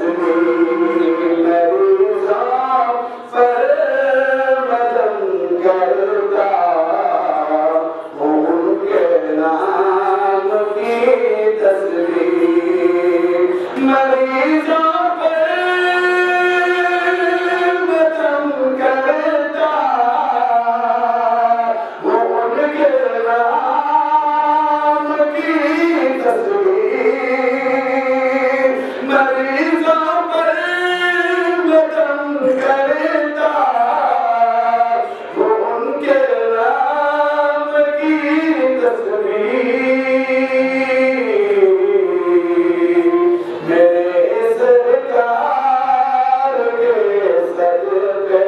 तस्वीर मरीज़ों पर मदम करता वो उनके नाम की तस्वीर मरीज़ों पर मदम करता वो उनके नाम की तस्वीर मरीज़ों पर मदम करता वो उनके नाम की तस्वीर मेरे सरकार के सदक़े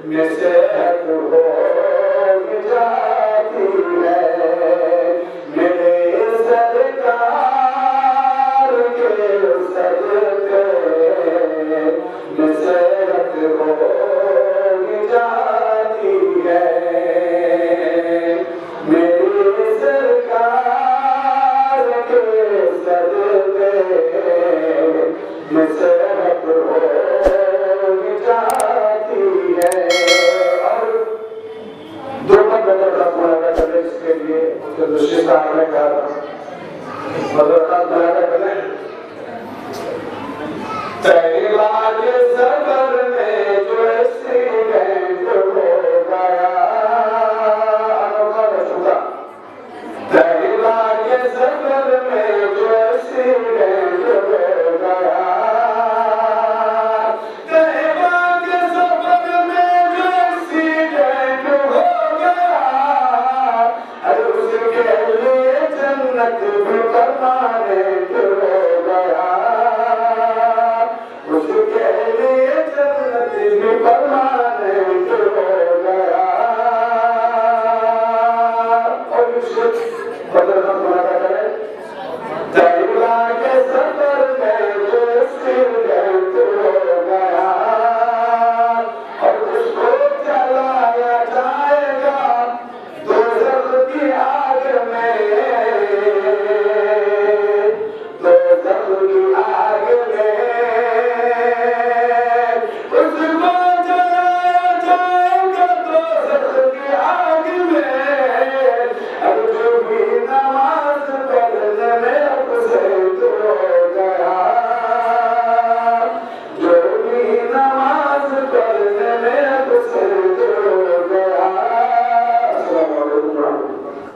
में सेहत हो जाती है मेरे सरकार के सदक़े में सेहत हो जाती है मेरी सरकार के सदक़े में सेहत हो जाती है। और दो बार मैंने बड़ा मुनादा करने इसके लिए उनके दृष्टि से आपने कहा मदरसा मुनादा करने तैला के सफर में जो एक्सीडेंट हो गया अनोखा रसूखा तैला के सफर में जो एक्सीडेंट हो गया तैला के सफर में जो एक्सीडेंट हो गया अरे उसके लिए जन्नत भी परमानेंट हो